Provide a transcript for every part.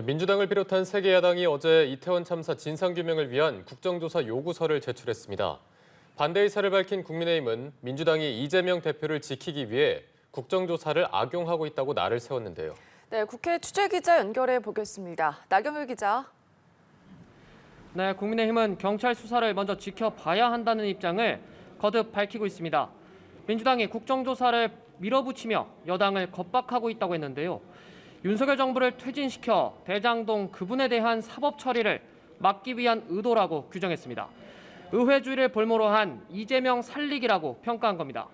민주당을 비롯한 세 개 야당이 어제 이태원 참사 진상규명을 위한 국정조사 요구서를 제출했습니다. 반대 의사를 밝힌 국민의힘은 민주당이 이재명 대표를 지키기 위해 국정조사를 악용하고 있다고 날을 세웠는데요. 네, 국회 취재기자 연결해 보겠습니다. 나경일 기자. 네, 국민의힘은 경찰 수사를 먼저 지켜봐야 한다는 입장을 거듭 밝히고 있습니다. 민주당이 국정조사를 밀어붙이며 여당을 겁박하고 있다고 했는데요. 윤석열 정부를 퇴진시켜 대장동 그분에 대한 사법 처리를 막기 위한 의도라고 규정했습니다. 의회주의를 볼모로 한 이재명 살리기라고 평가한 겁니다.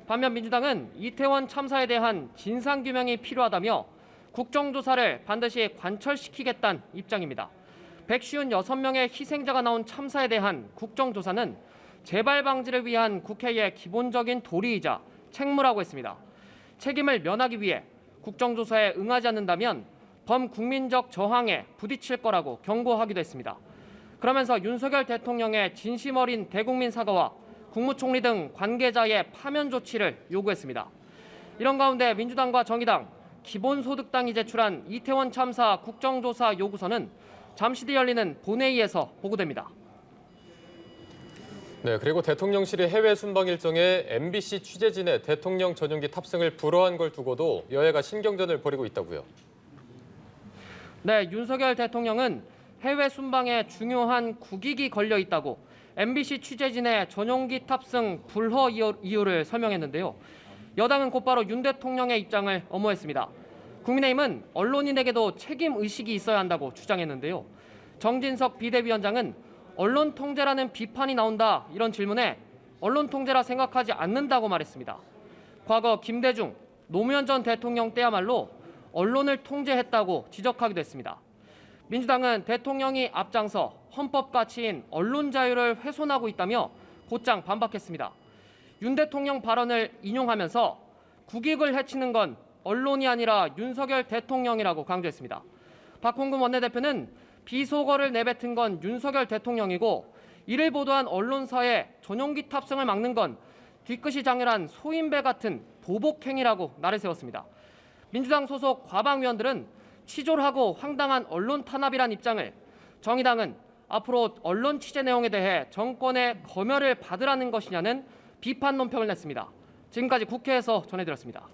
반면 민주당은 이태원 참사에 대한 진상규명이 필요하다며 국정조사를 반드시 관철시키겠다는 입장입니다. 156명의 희생자가 나온 참사에 대한 국정조사는 재발 방지를 위한 국회의 기본적인 도리이자 책무라고 했습니다. 책임을 면하기 위해 국정조사에 응하지 않는다면 범국민적 저항에 부딪힐 거라고 경고하기도 했습니다. 그러면서 윤석열 대통령의 진심 어린 대국민 사과와 국무총리 등 관계자의 파면 조치를 요구했습니다. 이런 가운데 민주당과 정의당, 기본소득당이 제출한 이태원 참사 국정조사 요구서는 잠시 뒤 열리는 본회의에서 보고됩니다. 네, 그리고 대통령실이 해외 순방 일정에 MBC 취재진의 대통령 전용기 탑승을 불허한 걸 두고도 여야가 신경전을 벌이고 있다고요. 네, 윤석열 대통령은 해외 순방에 중요한 국익이 걸려 있다고 MBC 취재진의 전용기 탑승 불허 이유를 설명했는데요. 여당은 곧바로 윤 대통령의 입장을 엄호했습니다. 국민의힘은 언론인에게도 책임 의식이 있어야 한다고 주장했는데요. 정진석 비대위원장은 언론 통제라는 비판이 나온다 이런 질문에 언론 통제라 생각하지 않는다고 말했습니다. 과거 김대중, 노무현 전 대통령 때야말로 언론을 통제했다고 지적하기도 했습니다. 민주당은 대통령이 앞장서 헌법 가치인 언론 자유를 훼손하고 있다며 곧장 반박했습니다. 윤 대통령 발언을 인용하면서 국익을 해치는 건 언론이 아니라 윤석열 대통령이라고 강조했습니다. 박홍근 원내대표는 비속어를 내뱉은 건 윤석열 대통령이고 이를 보도한 언론사의 전용기 탑승을 막는 건 뒤끝이 장렬한 소인배 같은 보복행위라고 날을 세웠습니다. 민주당 소속 과방위원들은 치졸하고 황당한 언론 탄압이란 입장을, 정의당은 앞으로 언론 취재 내용에 대해 정권의 검열을 받으라는 것이냐는 비판 논평을 냈습니다. 지금까지 국회에서 전해드렸습니다.